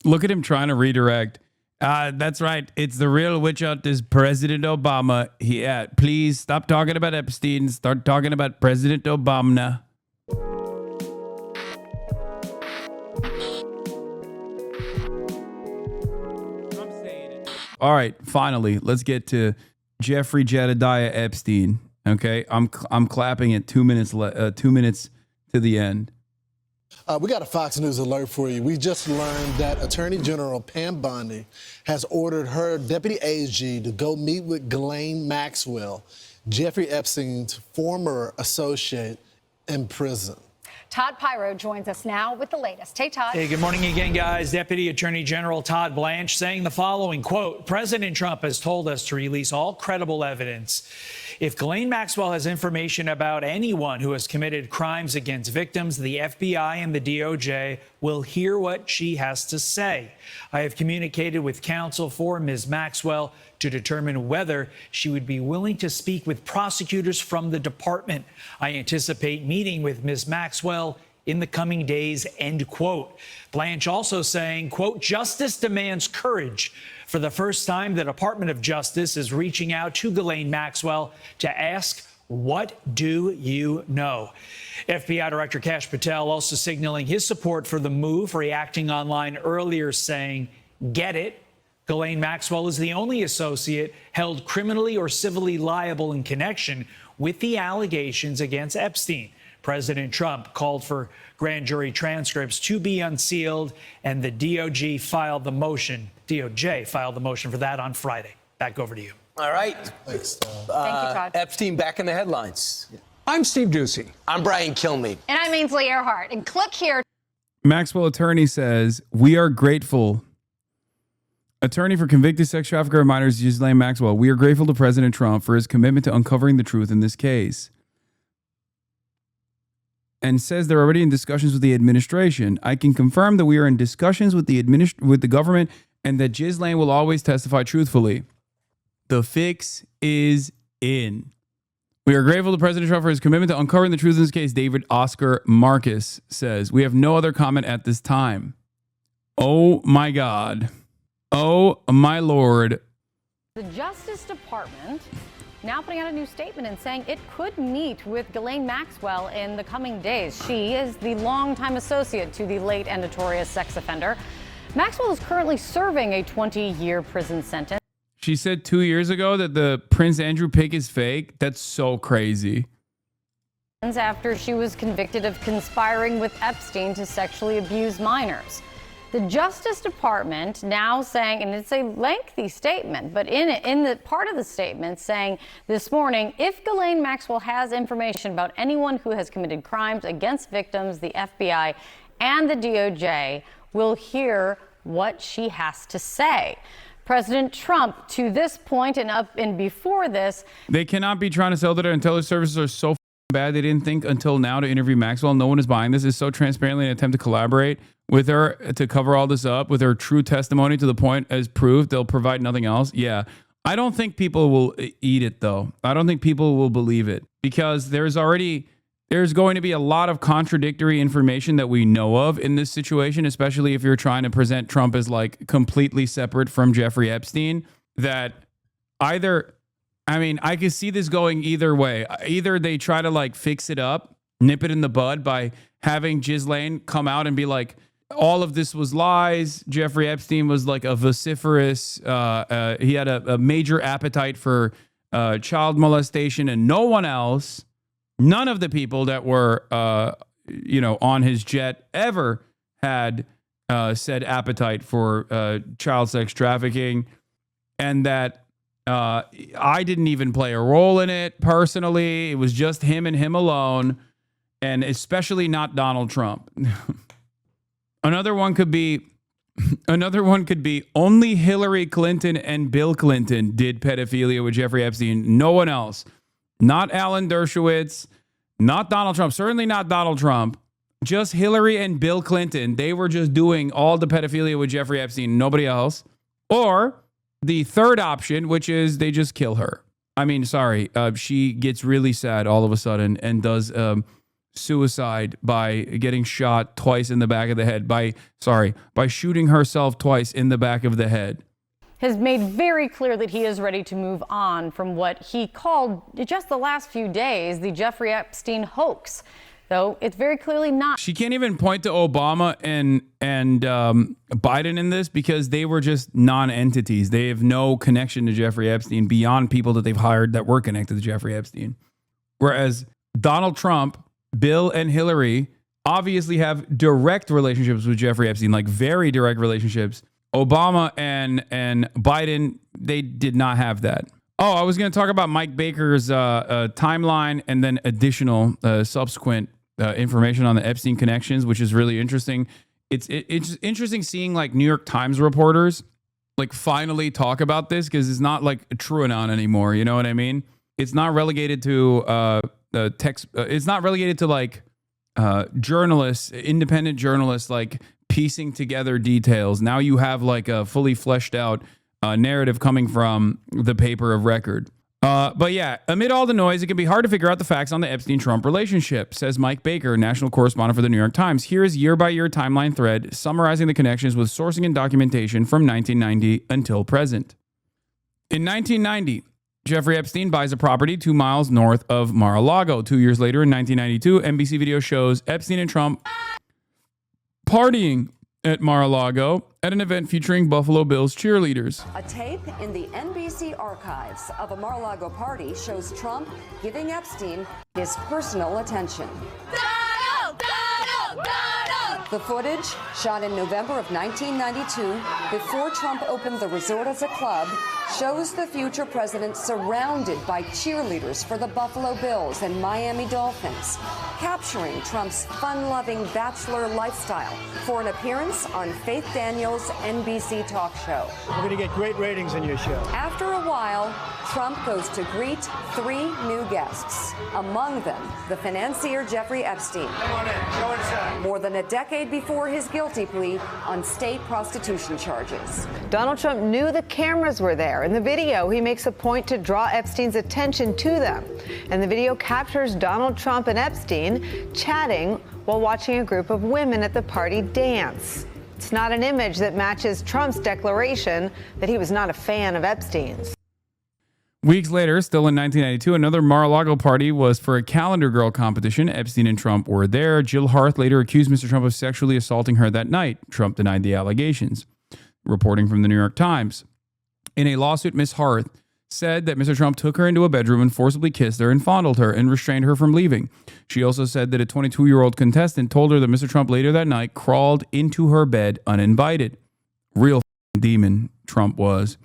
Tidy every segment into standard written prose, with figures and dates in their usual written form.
Look at him trying to redirect. That's right. It's the real witch hunt is President Obama. Please stop talking about Epstein. Start talking about President Obama. All right, finally, let's get to Jeffrey Jedediah Epstein. Okay, I'm clapping it 2 minutes 2 minutes to the end. We got a Fox News alert for you. We just learned that Attorney General Pam Bondi has ordered her deputy AG to go meet with Ghislaine Maxwell, Jeffrey Epstein's former associate, in prison. Todd Pyro joins us now with the latest. Hey, Todd. Hey, good morning again, guys. Deputy Attorney General Todd Blanche saying the following, quote, President Trump has told us to release all credible evidence. If Ghislaine Maxwell has information about anyone who has committed crimes against victims, the FBI and the DOJ will hear what she has to say. I have communicated with counsel for Ms. Maxwell to determine whether she would be willing to speak with prosecutors from the department. I anticipate meeting with Ms. Maxwell in the coming days, end quote. Blanche also saying, quote, justice demands courage. For the first time, the Department of Justice is reaching out to Ghislaine Maxwell to ask, what do you know? FBI Director Kash Patel also signaling his support for the move, reacting online earlier saying, get it. Ghislaine Maxwell is the only associate held criminally or civilly liable in connection with the allegations against Epstein. President Trump called for grand jury transcripts to be unsealed, and the DOJ filed the motion for that on Friday. Back over to you. All right. Thanks, Thank you, Todd. Epstein back in the headlines. I'm Steve Doocy. I'm Brian Kilmeade. And I'm Ainsley Earhart. And click here. Maxwell attorney says, we are grateful. Attorney for convicted sex trafficker of minors, Ghislaine Maxwell, we are grateful to President Trump for his commitment to uncovering the truth in this case. And says they're already in discussions with the administration. I can confirm that we are in discussions with the government and that Ghislaine will always testify truthfully. The fix is in. We are grateful to President Trump for his commitment to uncovering the truth in this case, David Oscar Marcus says. We have no other comment at this time. Oh, my God. Oh, my Lord. The Justice Department now putting out a new statement and saying it could meet with Ghislaine Maxwell in the coming days. She is the longtime associate to the late and notorious sex offender. Maxwell is currently serving a 20-year prison sentence. She said 2 years ago that the Prince Andrew pic is fake. That's so crazy. After she was convicted of conspiring with Epstein to sexually abuse minors. The Justice Department now saying, and it's a lengthy statement, but in the part of the statement saying this morning, if Ghislaine Maxwell has information about anyone who has committed crimes against victims, the FBI and the DOJ will hear what she has to say. President Trump, to this point and before this, they cannot be trying to sell that our intelligence services are so bad they didn't think until now to interview Maxwell. No one is buying this. It's so transparently an attempt to collaborate with her to cover all this up with her true testimony to the point as proved. They'll provide nothing else. Yeah. I don't think people will eat it, though. I don't think people will believe it because there's going to be a lot of contradictory information that we know of in this situation, especially if you're trying to present Trump as like completely separate from Jeffrey Epstein. That either, I mean, I could see this going either way. Either they try to like fix it up, nip it in the bud by having Ghislaine come out and be like, all of this was lies. Jeffrey Epstein was like a vociferous, he had a major appetite for child molestation, and no one else, none of the people that were, on his jet ever had said appetite for child sex trafficking, and that I didn't even play a role in it personally. It was just him and him alone, and especially not Donald Trump. Another one could be only Hillary Clinton and Bill Clinton did pedophilia with Jeffrey Epstein. No one else. Not Alan Dershowitz, not Donald Trump, certainly not Donald Trump. Just Hillary and Bill Clinton. They were just doing all the pedophilia with Jeffrey Epstein, nobody else. Or the third option, which is they just kill her. I mean, sorry, she gets really sad all of a sudden and does suicide by getting shot twice in the back of the head, by shooting herself twice in the back of the head. Has made very clear that he is ready to move on from what he called just the last few days the Jeffrey Epstein hoax. Though it's very clearly not. She can't even point to Obama and Biden in this because they were just non-entities. They have no connection to Jeffrey Epstein beyond people that they've hired that were connected to Jeffrey Epstein. Whereas Donald Trump, Bill, and Hillary obviously have direct relationships with Jeffrey Epstein, like very direct relationships. Obama and Biden, they did not have that. Oh, I was going to talk about Mike Baker's timeline and then additional subsequent information on the Epstein connections, which is really interesting. It's interesting seeing like New York Times reporters like finally talk about this because it's not like a TrueAnon anymore. You know what I mean? It's not relegated to text. It's not relegated to like journalists, independent journalists, like piecing together details. Now you have like a fully fleshed out narrative coming from the paper of record. But yeah, amid all the noise, it can be hard to figure out the facts on the Epstein-Trump relationship, says Mike Baker, national correspondent for the New York Times. Here is year-by-year timeline thread summarizing the connections with sourcing and documentation from 1990 until present. In 1990, Jeffrey Epstein buys a property 2 miles north of Mar-a-Lago. 2 years later, in 1992, NBC video shows Epstein and Trump partying at Mar-a-Lago at an event featuring Buffalo Bills cheerleaders. A tape in the NBC archives of a Mar-a-Lago party shows Trump giving Epstein his personal attention. Donald! Donald! Donald! The footage, shot in November of 1992, before Trump opened the resort as a club, shows the future president surrounded by cheerleaders for the Buffalo Bills and Miami Dolphins, capturing Trump's fun-loving bachelor lifestyle for an appearance on Faith Daniels' NBC talk show. We're going to get great ratings in your show. After a while, Trump goes to greet 3 new guests, among them the financier Jeffrey Epstein. Come on in. Go inside. More than a decade before his guilty plea on state prostitution charges. Donald Trump knew the cameras were there. In the video, he makes a point to draw Epstein's attention to them. And the video captures Donald Trump and Epstein chatting while watching a group of women at the party dance. It's not an image that matches Trump's declaration that he was not a fan of Epstein's. Weeks later, still in 1992, another Mar-a-Lago party was for a calendar girl competition. Epstein and Trump were there. Jill Harth later accused Mr. Trump of sexually assaulting her that night. Trump denied the allegations. Reporting from the New York Times. In a lawsuit, Ms. Harth said that Mr. Trump took her into a bedroom and forcibly kissed her and fondled her and restrained her from leaving. She also said that a 22-year-old contestant told her that Mr. Trump later that night crawled into her bed uninvited. Real demon Trump was,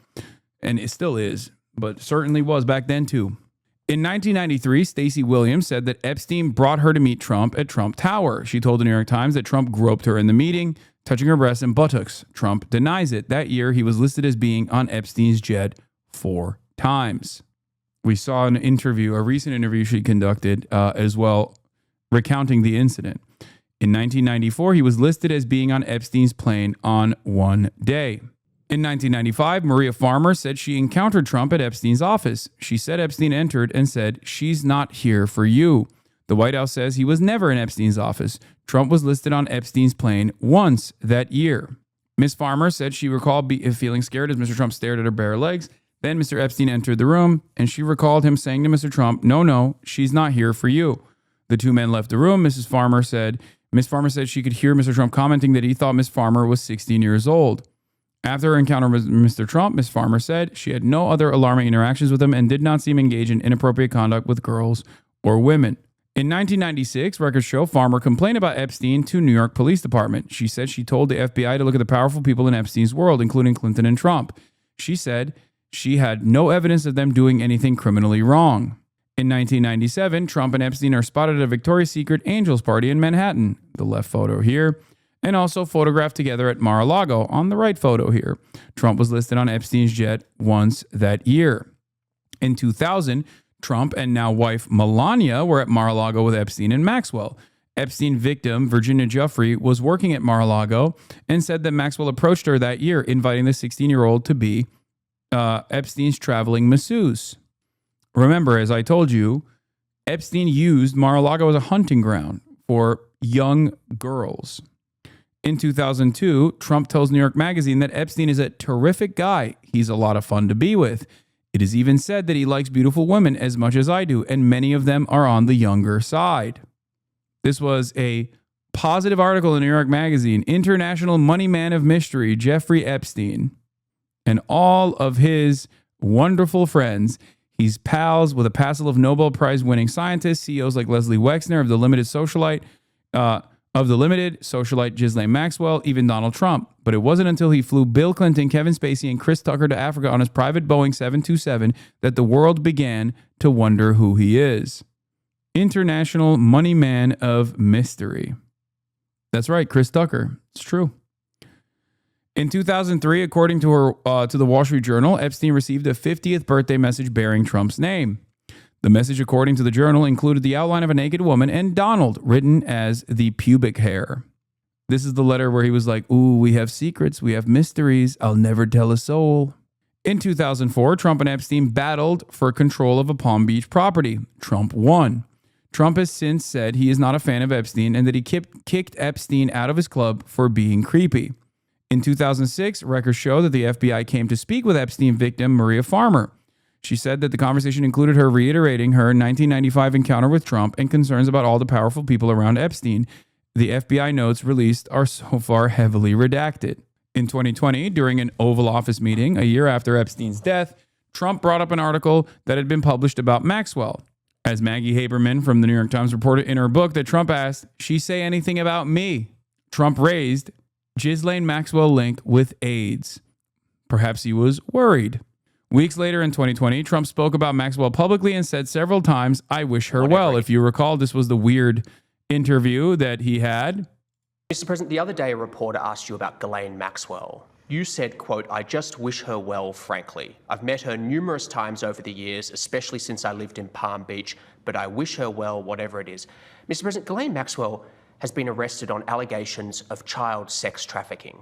and it still is, but certainly was back then too. In 1993, Stacey Williams said that Epstein brought her to meet Trump at Trump Tower. She told the New York Times that Trump groped her in the meeting, touching her breasts and buttocks. Trump denies it. That year, he was listed as being on Epstein's jet 4 times. We saw an interview, a recent interview she conducted as well, recounting the incident. In 1994, he was listed as being on Epstein's plane on 1 day. In 1995, Maria Farmer said she encountered Trump at Epstein's office. She said Epstein entered and said, "She's not here for you." The White House says he was never in Epstein's office. Trump was listed on Epstein's plane once that year. Ms. Farmer said she recalled feeling scared as Mr. Trump stared at her bare legs. Then Mr. Epstein entered the room, and she recalled him saying to Mr. Trump, "No, she's not here for you." The two men left the room. Ms. Farmer said she could hear Mr. Trump commenting that he thought Ms. Farmer was 16 years old. After her encounter with Mr. Trump, Ms. Farmer said she had no other alarming interactions with him and did not seem engaged in inappropriate conduct with girls or women. In 1996, records show Farmer complained about Epstein to New York Police Department. She said she told the FBI to look at the powerful people in Epstein's world, including Clinton and Trump. She said she had no evidence of them doing anything criminally wrong. In 1997, Trump and Epstein are spotted at a Victoria's Secret Angels party in Manhattan, the left photo here, and also photographed together at Mar-a-Lago on the right photo here. Trump was listed on Epstein's jet once that year. In 2000, Trump and now wife Melania were at Mar-a-Lago with Epstein and Maxwell. Epstein victim Virginia Giuffre was working at Mar-a-Lago and said that Maxwell approached her that year, inviting the 16-year-old to be Epstein's traveling masseuse. Remember, as I told you, Epstein used Mar-a-Lago as a hunting ground for young girls. In 2002, Trump tells New York Magazine that Epstein is a terrific guy. He's a lot of fun to be with. It is even said that he likes beautiful women as much as I do, and many of them are on the younger side. This was a positive article in New York Magazine. International money man of mystery, Jeffrey Epstein, and all of his wonderful friends. He's pals with a passel of Nobel Prize winning scientists, CEOs like Leslie Wexner of the Limited Socialite, Ghislaine Maxwell, even Donald Trump. But it wasn't until he flew Bill Clinton, Kevin Spacey, and Chris Tucker to Africa on his private Boeing 727 that the world began to wonder who he is. International money man of mystery. That's right, Chris Tucker. It's true. In 2003, according to the Wall Street Journal, Epstein received a 50th birthday message bearing Trump's name. The message, according to the Journal, included the outline of a naked woman and Donald written as the pubic hair. This is the letter where he was like, ooh, we have secrets, we have mysteries, I'll never tell a soul. In 2004, Trump and Epstein battled for control of a Palm Beach property. Trump won. Trump has since said he is not a fan of Epstein and that he kicked Epstein out of his club for being creepy. In 2006, records show that the FBI came to speak with Epstein victim Maria Farmer. She said that the conversation included her reiterating her 1995 encounter with Trump and concerns about all the powerful people around Epstein. The FBI notes released are so far heavily redacted. In 2020, during an Oval Office meeting, a year after Epstein's death, Trump brought up an article that had been published about Maxwell. As Maggie Haberman from the New York Times reported in her book that Trump asked, "She say anything about me?" Trump raised Ghislaine Maxwell link with AIDS. Perhaps he was worried. Weeks later in 2020, Trump spoke about Maxwell publicly and said several times, "I wish her well." If you recall, this was the weird interview that he had. Mr. President, the other day a reporter asked you about Ghislaine Maxwell. You said, quote, "I just wish her well, frankly. I've met her numerous times over the years, especially since I lived in Palm Beach, but I wish her well, whatever it is." Mr. President, Ghislaine Maxwell has been arrested on allegations of child sex trafficking.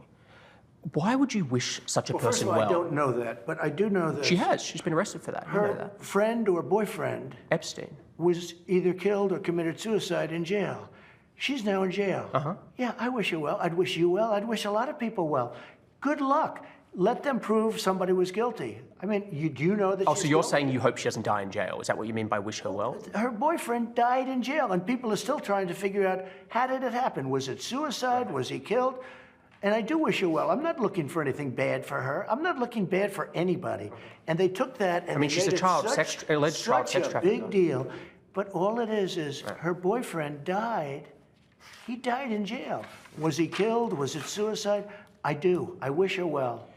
Why would you wish such a person well? I don't know that, but I do know that She has. She's been arrested for that. You know her that. friend or boyfriend Epstein was either killed or committed suicide in jail. She's now in jail. Yeah, I wish her well. I'd wish you well. I'd wish a lot of people well. Good luck. Let them prove somebody was guilty. I mean, do you know that? Oh, so you're saying you hope she doesn't die in jail? Is that what you mean by wish her well? Her boyfriend died in jail, and people are still trying to figure out, how did it happen? Was it suicide? Was he killed? And I do wish her well. I'm not looking for anything bad for her. I'm not looking bad for anybody. And they took that and I mean, she's a alleged child sex trafficker. Big deal. But all it is her boyfriend died. He died in jail. Was he killed? Was it suicide? I do. I wish her well.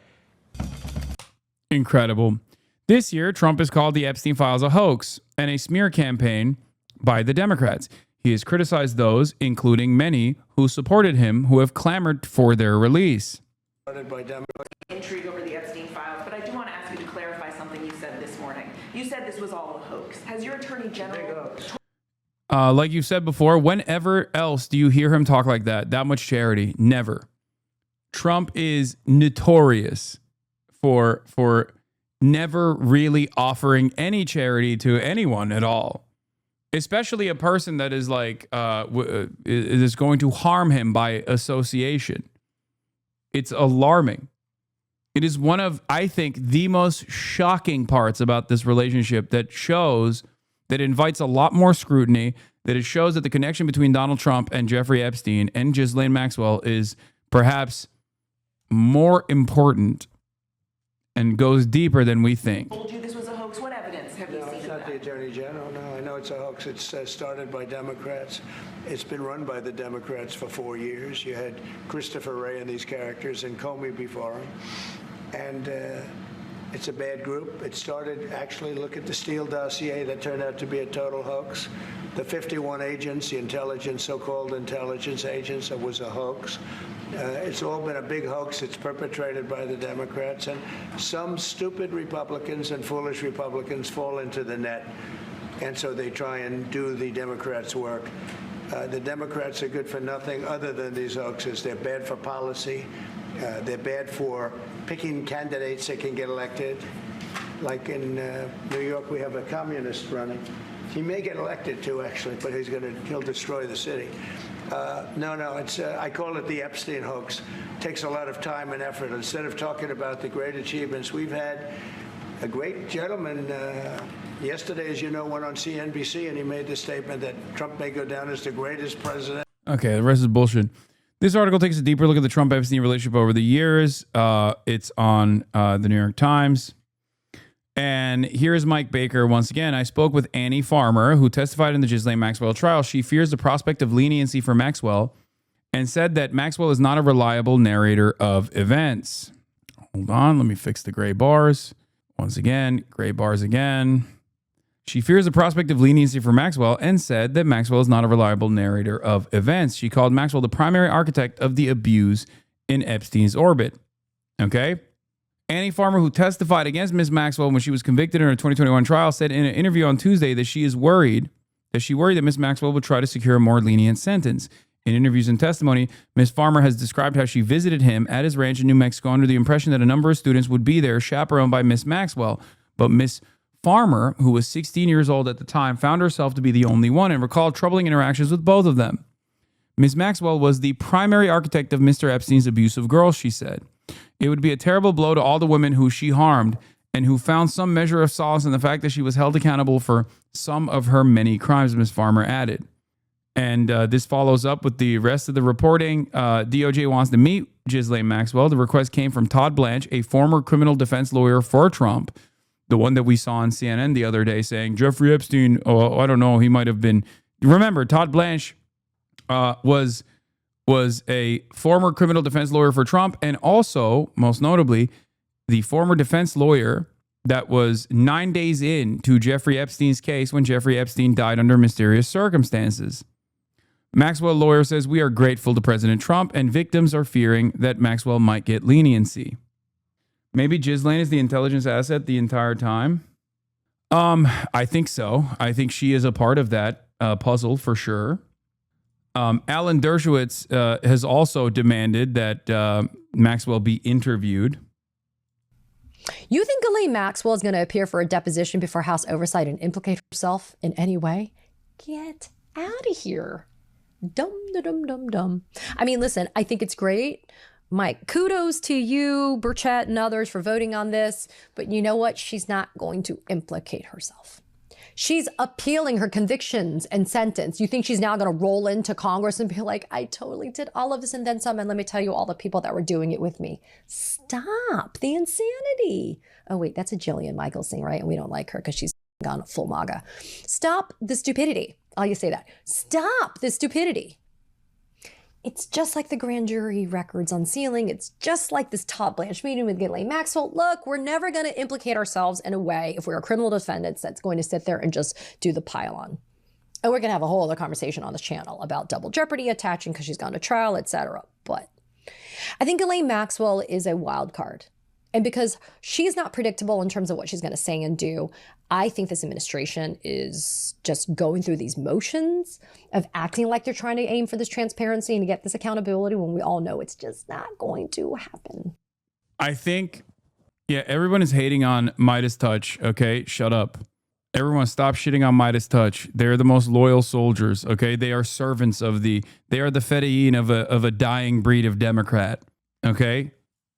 Incredible. This year, Trump has called the Epstein files a hoax and a smear campaign by the Democrats. He has criticized those, including many who supported him, who have clamored for their release. Intrigue over the Epstein files, but I do want to ask you to clarify something you said this morning. You said this was all a hoax. Has your attorney general... Like you said before, whenever else do you hear him talk like that? That much charity? Never. Trump is notorious for never really offering any charity to anyone at all, especially a person that is like is going to harm him by association. It's alarming. It is one of, I think, the most shocking parts about this relationship that invites a lot more scrutiny, that it shows that the connection between Donald Trump and Jeffrey Epstein and Ghislaine Maxwell is perhaps more important and goes deeper than we think. Told you this was a hoax. What evidence have you seen? No, it's not the Attorney General. No, I know it's a hoax. It's started by Democrats. It's been run by the Democrats for 4 years. You had Christopher Wray and these characters and Comey before him. And it's a bad group. It started, actually, look at the Steele dossier that turned out to be a total hoax. The 51 agents, the intelligence, so-called intelligence agents, it was a hoax. It's all been a big hoax. It's perpetrated by the Democrats. And some stupid Republicans and foolish Republicans fall into the net. And so they try and do the Democrats' work. The Democrats are good for nothing other than these hoaxes. They're bad for policy. They're bad for picking candidates that can get elected. Like in New York, we have a communist running. He may get elected too, actually, but he'll destroy the city. No, I call it the Epstein hoax. It takes a lot of time and effort. Instead of talking about the great achievements we've had, a great gentleman yesterday, as you know, went on CNBC and he made the statement that Trump may go down as the greatest president. Okay, the rest is bullshit. This article takes a deeper look at the Trump-Epstein relationship over the years. It's on the New York Times. And here's Mike Baker once again. I spoke with Annie Farmer, who testified in the Ghislaine Maxwell trial. She fears the prospect of leniency for Maxwell and said that Maxwell is not a reliable narrator of events. Hold on, let me fix the gray bars. Once again, gray bars again. She fears the prospect of leniency for Maxwell and said that Maxwell is not a reliable narrator of events. She called Maxwell the primary architect of the abuse in Epstein's orbit. Okay? Annie Farmer, who testified against Ms. Maxwell when she was convicted in her 2021 trial, said in an interview on Tuesday that she worried that Ms. Maxwell would try to secure a more lenient sentence. In interviews and testimony, Ms. Farmer has described how she visited him at his ranch in New Mexico under the impression that a number of students would be there chaperoned by Ms. Maxwell. But Ms. Farmer, who was 16 years old at the time, found herself to be the only one and recalled troubling interactions with both of them. Ms. Maxwell was the primary architect of Mr. Epstein's abuse of girls, she said. It would be a terrible blow to all the women who she harmed and who found some measure of solace in the fact that she was held accountable for some of her many crimes, Ms. Farmer added. And this follows up with the rest of the reporting. DOJ wants to meet Ghislaine Maxwell. The request came from Todd Blanche, a former criminal defense lawyer for Trump, the one that we saw on CNN the other day saying, Jeffrey Epstein, I don't know, he might have been. Remember, Todd Blanche was a former criminal defense lawyer for Trump and also, most notably, the former defense lawyer that was 9 days into Jeffrey Epstein's case when Jeffrey Epstein died under mysterious circumstances. Maxwell lawyer says, we are grateful to President Trump and victims are fearing that Maxwell might get leniency. Maybe Ghislaine is the intelligence asset the entire time. I think so. I think she is a part of that puzzle for sure. Alan Dershowitz has also demanded that Maxwell be interviewed. You think Ghislaine Maxwell is going to appear for a deposition before House Oversight and implicate herself in any way? Get out of here. Dumb. I mean, listen, I think it's great. Mike, kudos to you, Burchett, and others for voting on this. But you know what? She's not going to implicate herself. She's appealing her convictions and sentence. You think she's now going to roll into Congress and be like, I totally did all of this and then some. And let me tell you all the people that were doing it with me. Stop the insanity. Oh, wait, that's a Jillian Michaels thing, right? And we don't like her because she's gone full MAGA. Stop the stupidity. I'll just say that. Stop the stupidity. It's just like the grand jury records unsealing. It's just like this Todd Blanche meeting with Ghislaine Maxwell. Look, we're never going to implicate ourselves in a way if we're criminal defendants that's going to sit there and just do the pile-on. And we're going to have a whole other conversation on this channel about double jeopardy attaching because she's gone to trial, etc. But I think Ghislaine Maxwell is a wild card. And because she's not predictable in terms of what she's going to say and do, I think this administration is just going through these motions of acting like they're trying to aim for this transparency and to get this accountability when we all know it's just not going to happen. I think, everyone is hating on Midas Touch, okay? Shut up. Everyone stop shitting on Midas Touch. They're the most loyal soldiers, okay? They are servants they are the Fedayeen of a dying breed of Democrat, okay?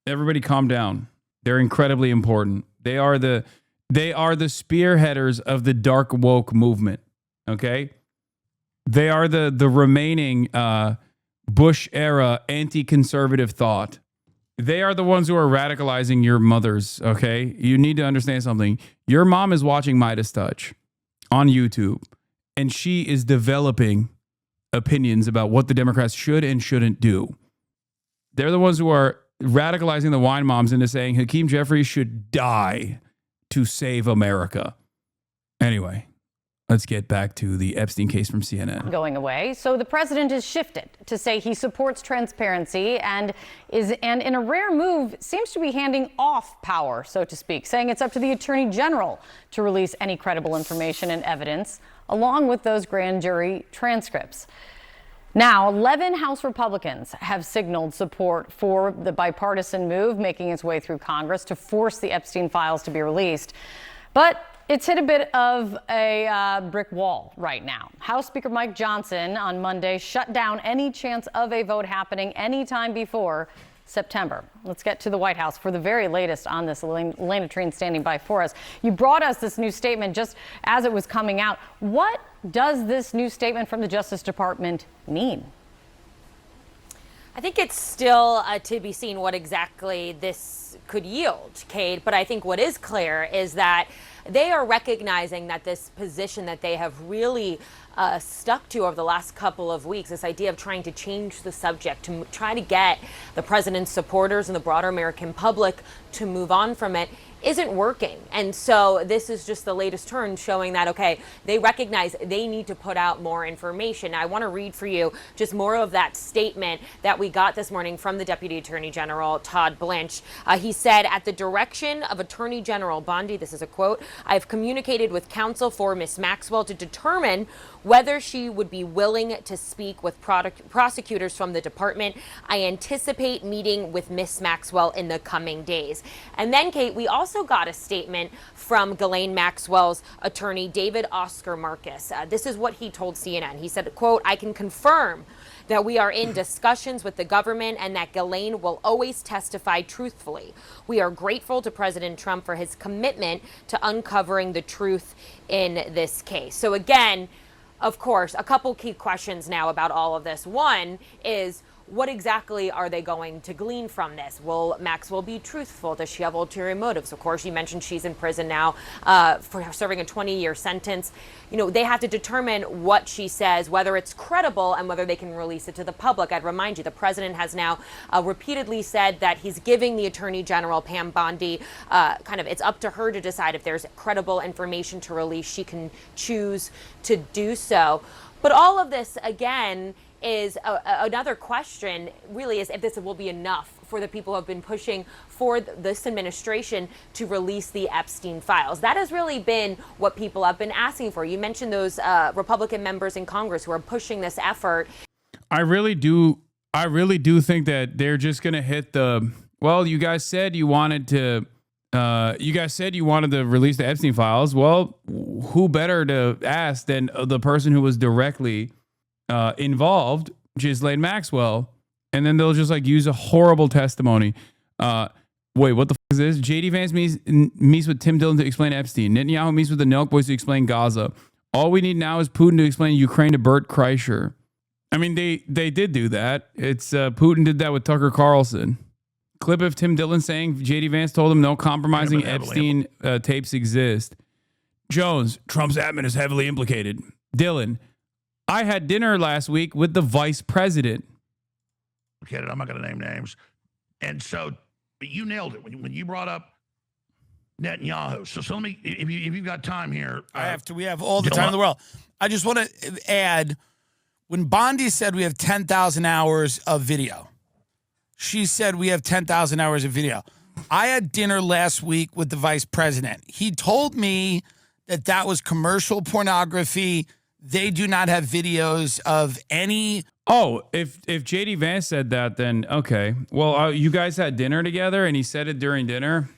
Everybody calm down. They're incredibly important. They are the spearheaders of the dark woke movement, okay? They are the remaining Bush-era anti-conservative thought. They are the ones who are radicalizing your mothers, okay? You need to understand something. Your mom is watching Midas Touch on YouTube, and she is developing opinions about what the Democrats should and shouldn't do. They're the ones who are radicalizing the wine moms into saying Hakeem Jeffries should die to save America. Anyway, let's get back to the Epstein case from CNN. Going away. So the president has shifted to say he supports transparency and in a rare move seems to be handing off power, so to speak, saying it's up to the attorney general to release any credible information and evidence along with those grand jury transcripts. Now, 11 House Republicans have signaled support for the bipartisan move making its way through Congress to force the Epstein files to be released. But It's hit a bit of a brick wall right now. House Speaker Mike Johnson on Monday shut down any chance of a vote happening anytime before September. Let's get to the White House for the very latest on this. Elena Trine standing by for us. You brought us this new statement just as it was coming out. What does this new statement from the Justice Department mean? I think it's still to be seen what exactly this could yield, Kate. But I think what is clear is that they are recognizing that this position that they have really stuck to over the last couple of weeks, this idea of trying to change the subject, to try to get the president's supporters and the broader American public to move on from it, isn't working. And so this is just the latest turn showing that, okay, they recognize they need to put out more information. Now, I want to read for you just more of that statement that we got this morning from the Deputy Attorney General, Todd Blanche. He said, at the direction of Attorney General Bondi, this is a quote, "I've communicated with counsel for Ms. Maxwell to determine whether she would be willing to speak with prosecutors from the department. I anticipate meeting with Ms. Maxwell in the coming days." And then, Kate, we also got a statement from Ghislaine Maxwell's attorney, David Oscar Marcus. This is what he told CNN. He said, quote, "I can confirm that we are in discussions with the government and that Ghislaine will always testify truthfully. We are grateful to President Trump for his commitment to uncovering the truth in this case." So again, of course, a couple key questions now about all of this. One is, what exactly are they going to glean from this? Will Maxwell be truthful? Does she have ulterior motives? Of course, you mentioned she's in prison now for serving a 20-year sentence. You know, they have to determine what she says, whether it's credible and whether they can release it to the public. I'd remind you, the president has now repeatedly said that he's giving the Attorney General, Pam Bondi, it's up to her to decide if there's credible information to release. She can choose to do so. But all of this, again, is another question, really, is if this will be enough for the people who have been pushing for this administration to release the Epstein files. That has really been what people have been asking for. You mentioned those Republican members in Congress who are pushing this effort. I really do think that they're just going to hit well, you guys said you wanted to release the Epstein files. Well, who better to ask than the person who was directly involved, Ghislaine Maxwell, and then they'll just use a horrible testimony. Wait, what the is this? JD Vance meets with Tim Dillon to explain Epstein. Netanyahu meets with the Nelk Boys to explain Gaza. All we need now is Putin to explain Ukraine to Bert Kreischer. I mean, they did do that. It's Putin did that with Tucker Carlson. Clip of Tim Dillon saying JD Vance told him no compromising Epstein tapes exist. Jones, Trump's admin is heavily implicated. Dillon, I had dinner last week with the vice president. Okay, I'm not going to name names. And so, but you nailed it when you brought up Netanyahu. So let me, if you've got time here. We have all the time in the world. I just want to add, when Bondi said we have 10,000 hours of video, she said we have 10,000 hours of video. I had dinner last week with the vice president. He told me that was commercial pornography. They do not have videos of any. Oh, if JD Vance said that, then okay. Well, you guys had dinner together and he said it during dinner.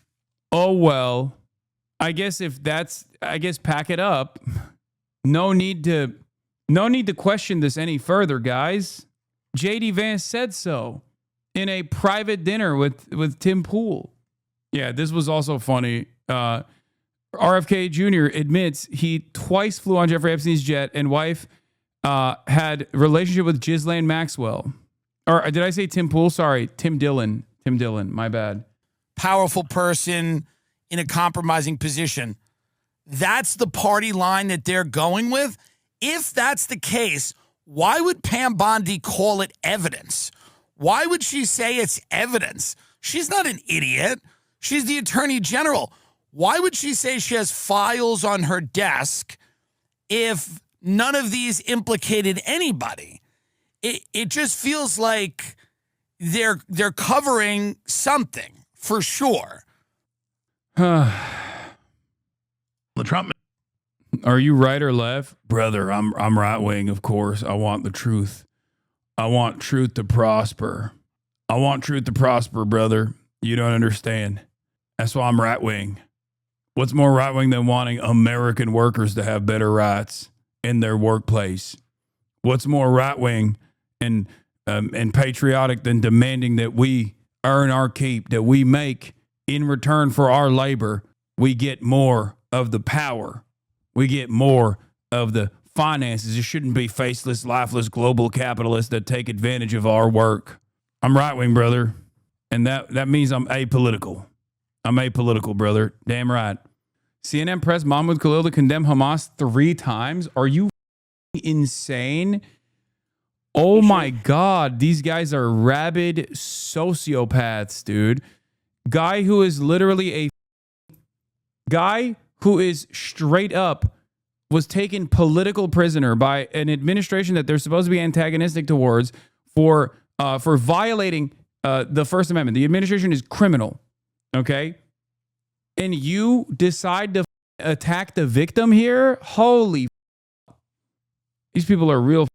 Oh, well, I guess pack it up. No need to question this any further, guys. JD Vance said so in a private dinner with Tim Pool. Yeah, this was also funny. RFK Jr. admits he twice flew on Jeffrey Epstein's jet and wife had relationship with Ghislaine Maxwell. Or did I say Tim Pool? Sorry, Tim Dillon. Tim Dillon, my bad. Powerful person in a compromising position. That's the party line that they're going with. If that's the case, why would Pam Bondi call it evidence? Why would she say it's evidence? She's not an idiot. She's the Attorney General. Why would she say she has files on her desk if none of these implicated anybody? It just feels like they're covering something for sure. The Trump. Are you right or left? Brother, I'm right wing, of course. I want the truth. I want truth to prosper. I want truth to prosper, brother. You don't understand. That's why I'm right wing. What's more right-wing than wanting American workers to have better rights in their workplace? What's more right-wing and patriotic than demanding that we earn our keep, that we make in return for our labor, we get more of the power, we get more of the finances? It shouldn't be faceless, lifeless global capitalists that take advantage of our work. I'm right-wing, brother, and that means I'm apolitical. I'm apolitical, brother. Damn right. CNN pressed Mahmoud Khalil to condemn Hamas 3 times. Are you insane? Oh my God. These guys are rabid sociopaths, dude. Guy who is literally guy who is straight up was taken political prisoner by an administration that they're supposed to be antagonistic towards for violating the First Amendment. The administration is criminal. Okay. And you decide to attack the victim here? Holy. These people are real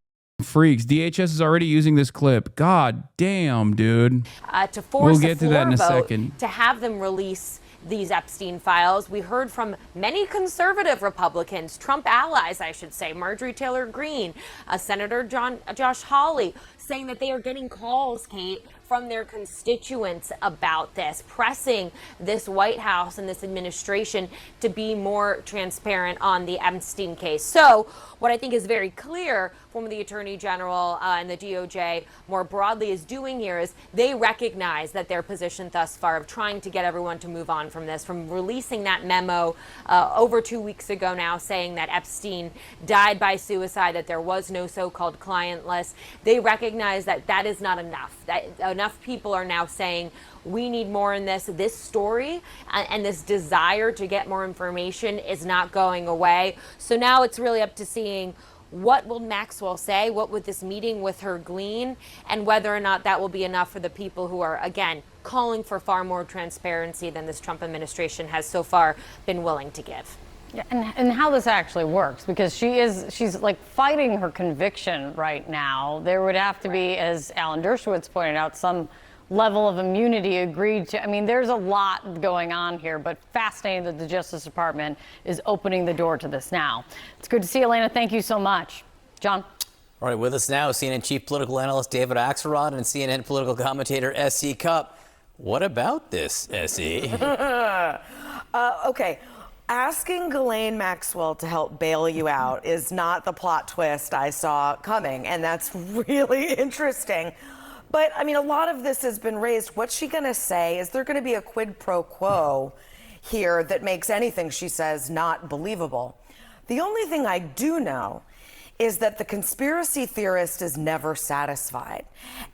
freaks. DHS is already using this clip. God damn, dude. To force we'll get to that in a second. To have them release these Epstein files. We heard from many conservative Republicans, Trump allies, I should say, Marjorie Taylor Greene, Senator Josh Hawley, saying that they are getting calls, Kate, from their constituents about this, pressing this White House and this administration to be more transparent on the Epstein case. So what I think is very clear from the Attorney General and the DOJ more broadly is doing here is they recognize that their position thus far of trying to get everyone to move on from this, from releasing that memo over 2 weeks ago now saying that Epstein died by suicide, that there was no so-called client list. They recognize that that is not enough. That enough people are now saying we need more in this story, and this desire to get more information is not going away. So now it's really up to seeing what will Maxwell say, what would this meeting with her glean, and whether or not that will be enough for the people who are, again, calling for far more transparency than this Trump administration has so far been willing to give. Yeah, and how this actually works, because she's like fighting her conviction right now. There would have to be, as Alan Dershowitz pointed out, some level of immunity agreed to. I mean, there's a lot going on here, but fascinating that the Justice Department is opening the door to this now. It's good to see you, Elena. Thank you so much. John? All right, with us now, CNN chief political analyst David Axelrod and CNN political commentator S.E. Cupp. What about this, S.E.? Okay. Asking Ghislaine Maxwell to help bail you out is not the plot twist I saw coming, and that's really interesting. But, I mean, a lot of this has been raised. What's she going to say? Is there going to be a quid pro quo here that makes anything she says not believable? The only thing I do know is that the conspiracy theorist is never satisfied.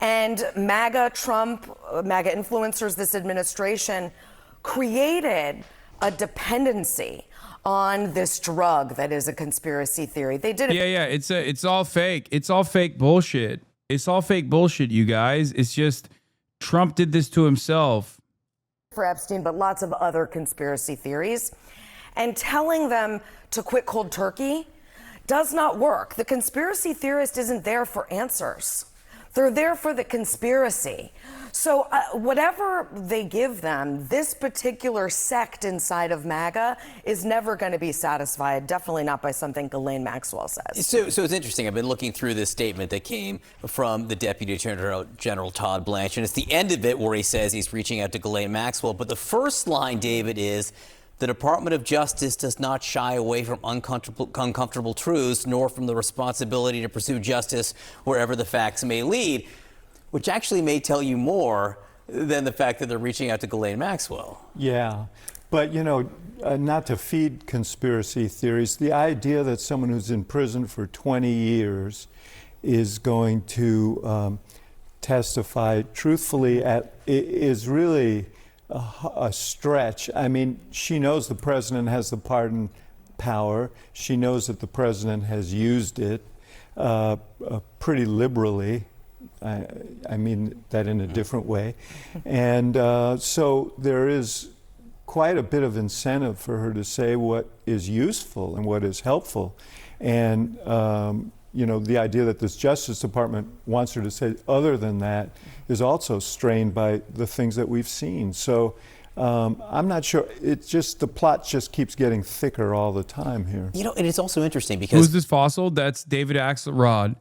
And MAGA influencers, this administration, created a dependency on this drug that is a conspiracy theory. They did it. Yeah. It's all fake. It's all fake bullshit. It's all fake bullshit, you guys. It's just Trump did this to himself. For Epstein, but lots of other conspiracy theories. And telling them to quit cold turkey does not work. The conspiracy theorist isn't there for answers. They're there for the conspiracy. So whatever they give them, this particular sect inside of MAGA is never going to be satisfied, definitely not by something Ghislaine Maxwell says. So it's interesting. I've been looking through this statement that came from the Deputy Attorney General Todd Blanche, and it's the end of it where he says he's reaching out to Ghislaine Maxwell. But the first line, David, is the Department of Justice does not shy away from uncomfortable truths, nor from the responsibility to pursue justice wherever the facts may lead, which actually may tell you more than the fact that they're reaching out to Ghislaine Maxwell. Yeah, but not to feed conspiracy theories, the idea that someone who's in prison for 20 years is going to testify truthfully is really a stretch. I mean, she knows the president has the pardon power. She knows that the president has used it pretty liberally. I mean that in a different way. And so there is quite a bit of incentive for her to say what is useful and what is helpful. And, the idea that this Justice Department wants her to say other than that is also strained by the things that we've seen. So I'm not sure. It's just the plot just keeps getting thicker all the time here. You know, and it's also interesting because who's this fossil? That's David Axelrod,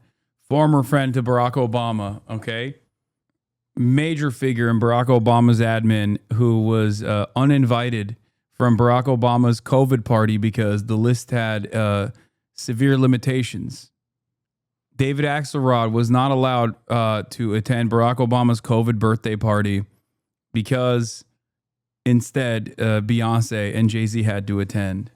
former friend to Barack Obama. Okay, major figure in Barack Obama's admin, who was uninvited from Barack Obama's COVID party because the list had severe limitations. David Axelrod was not allowed to attend Barack Obama's COVID birthday party because instead Beyonce and Jay-Z had to attend.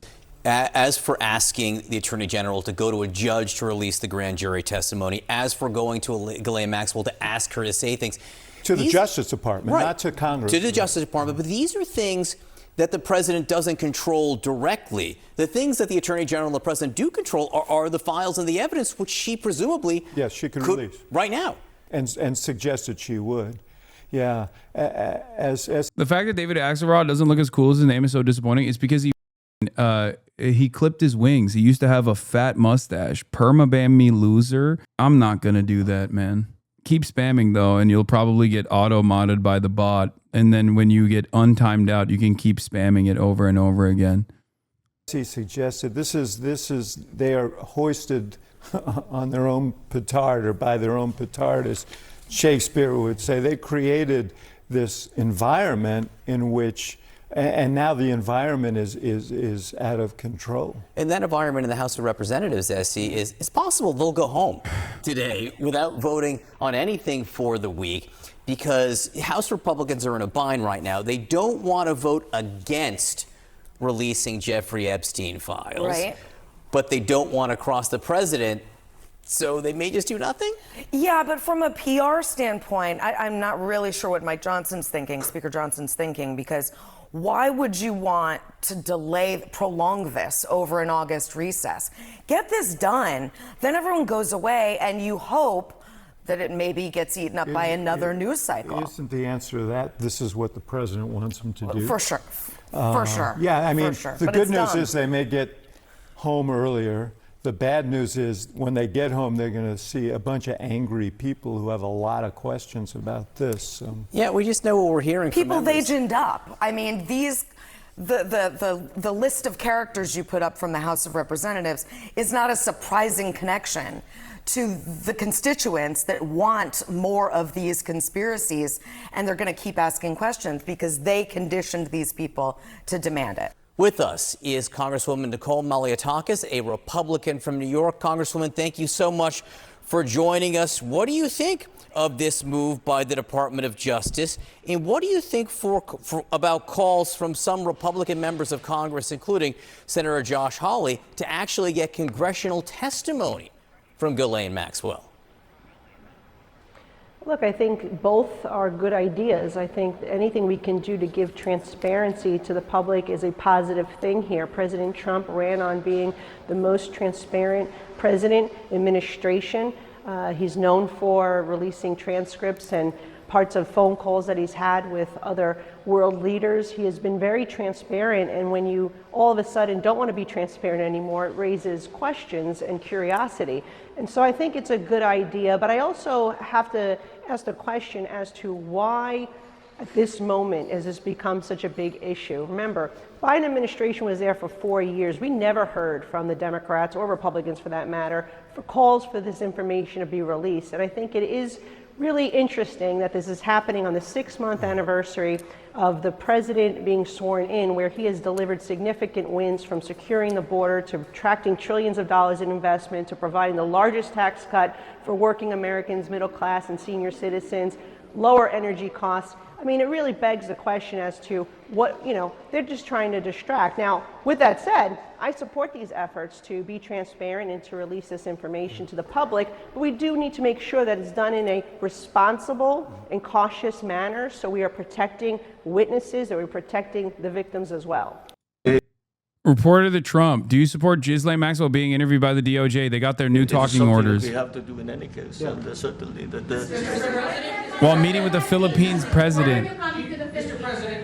As for asking the Attorney General to go to a judge to release the grand jury testimony, as for going to Ghislaine Maxwell to ask her to say things. To the Justice Department, right, not to Congress. To the Justice Department. But these are things that the president doesn't control directly. The things that the Attorney General and the president do control are the files and the evidence, which she presumably she could release right now. And suggested she would. Yeah. As the fact that David Axelrod doesn't look as cool as his name is so disappointing is because he clipped his wings. He used to have a fat mustache. Permaban me loser. I'm not gonna do that, man. Keep spamming though, and you'll probably get auto-modded by the bot. And then when you get untimed out, you can keep spamming it over and over again. He suggested they are hoisted on their own petard or by their own petard, as Shakespeare would say. They created this environment in which, and now the environment is out of control. And that environment in the House of Representatives, Essie, it's possible they'll go home today without voting on anything for the week, because House Republicans are in a bind right now. They don't want to vote against releasing Jeffrey Epstein files, right, but they don't want to cross the president, so they may just do nothing? Yeah, but from a PR standpoint, I'm not really sure what Speaker Johnson's thinking, because why would you want to prolong this over an August recess? Get this done, then everyone goes away, and you hope that it maybe gets eaten up by another news cycle. Isn't the answer to that, this is what the president wants him to do? For sure. For sure. Yeah, I mean, sure. The But good it's news done. is they may get home earlier. The bad news is when they get home, they're going to see a bunch of angry people who have a lot of questions about this. Yeah, we just know what we're hearing People from they members. ginned up. I mean, the list of characters you put up from the House of Representatives is not a surprising connection to the constituents that want more of these conspiracies, and they're going to keep asking questions because they conditioned these people to demand it. With us is Congresswoman Nicole Malliotakis, a Republican from New York. Congresswoman, thank you so much for joining us. What do you think of this move by the Department of Justice? And what do you think about calls from some Republican members of Congress, including Senator Josh Hawley, to actually get congressional testimony from Ghislaine Maxwell? Look, I think both are good ideas. I think anything we can do to give transparency to the public is a positive thing here. President Trump ran on being the most transparent president administration. He's known for releasing transcripts and parts of phone calls that he's had with other world leaders. He has been very transparent, and when you all of a sudden don't want to be transparent anymore, it raises questions and curiosity. And so I think it's a good idea, but I also have to ask the question as to why at this moment has this become such a big issue. Remember, Biden administration was there for 4 years. We never heard from the Democrats or Republicans for that matter for calls for this information to be released. And I think it is really interesting that this is happening on the 6-month anniversary of the president being sworn in, where he has delivered significant wins, from securing the border to attracting trillions of dollars in investment to providing the largest tax cut for working Americans, middle class and senior citizens, lower energy costs. I mean, it really begs the question as to what, they're just trying to distract. Now, with that said, I support these efforts to be transparent and to release this information to the public, but we do need to make sure that it's done in a responsible and cautious manner, so we are protecting witnesses and we're protecting the victims as well. Reporter to Trump, do you support Ghislaine Maxwell being interviewed by the DOJ? They got their new talking orders. We have to do in any case, and certainly While meeting with the Philippines president.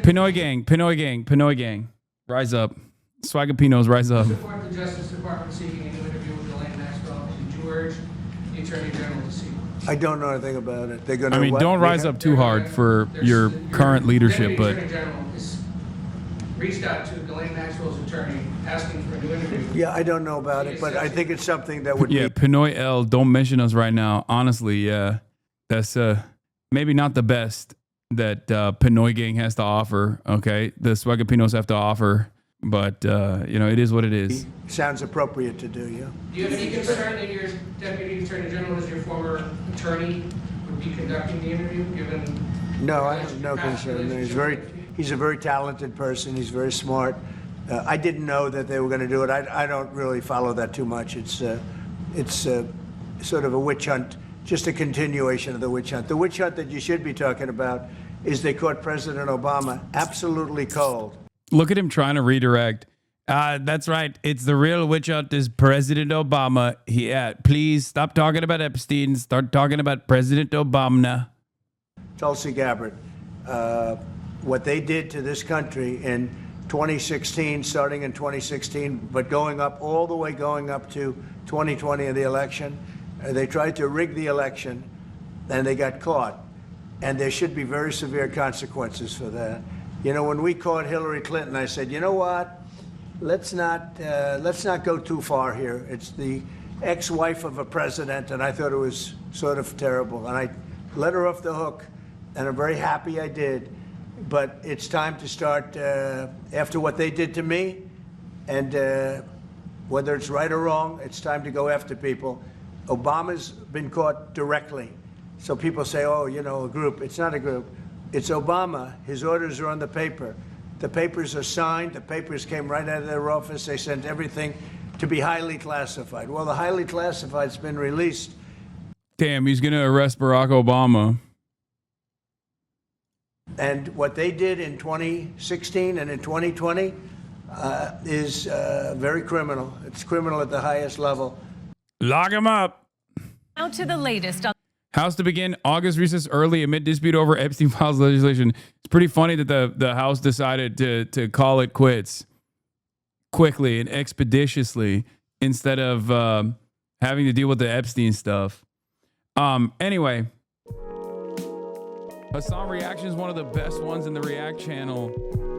Pinoy gang, rise up. Swagapinos, rise up. Support the Justice Department seeking a new interview with Ghislaine Maxwell, and did you urge the Attorney General to seek? I don't know anything about it. They're going to. Don't rise up too hard for your current leadership, but The Attorney General is reached out to Ghislaine Maxwell's attorney asking for a new interview. Yeah, I don't know about it, but I think it's something that would Yeah, Pinoy L, don't mention us right now. Honestly, yeah, that's maybe not the best that Pinoy gang has to offer. Okay, the Swagapinos have to offer, but you know, it is what it is. sounds appropriate to do, yeah. Do you have any concern that your deputy attorney general, as your former attorney, would be conducting the interview, given? No, I have no concern. He's a very talented person. He's very smart. I didn't know that they were going to do it. I don't really follow that too much. It's sort of a witch hunt, just a continuation of the witch hunt. The witch hunt that you should be talking about is they caught President Obama absolutely cold. Look at him trying to redirect. That's right. It's the real witch hunt is President Obama. Please stop talking about Epstein. Start talking about President Obama. Tulsi Gabbard, what they did to this country in 2016, starting in 2016, but going up all the way going up to 2020 in the election. They tried to rig the election, and they got caught. And there should be very severe consequences for that. You know, when we caught Hillary Clinton, I said, you know what? Let's not go too far here. It's the ex-wife of a president, and I thought it was sort of terrible. And I let her off the hook, and I'm very happy I did. But it's time to start, after what they did to me, and whether it's right or wrong, it's time to go after people. Obama's been caught directly. So people say, oh, you know, a group. It's not a group. It's Obama. His orders are on the paper. The papers are signed. The papers came right out of their office. They sent everything to be highly classified. Well, the highly classified's been released. Damn, he's going to arrest Barack Obama. And what they did in 2016 and in 2020 is very criminal. It's criminal at the highest level. Lock him up. Now to the latest on House to begin August recess early amid dispute over Epstein files legislation. It's pretty funny that the House decided to call it quits quickly and expeditiously instead of having to deal with the Epstein stuff. Anyway, Hasan Reaction is one of the best ones in the React channel.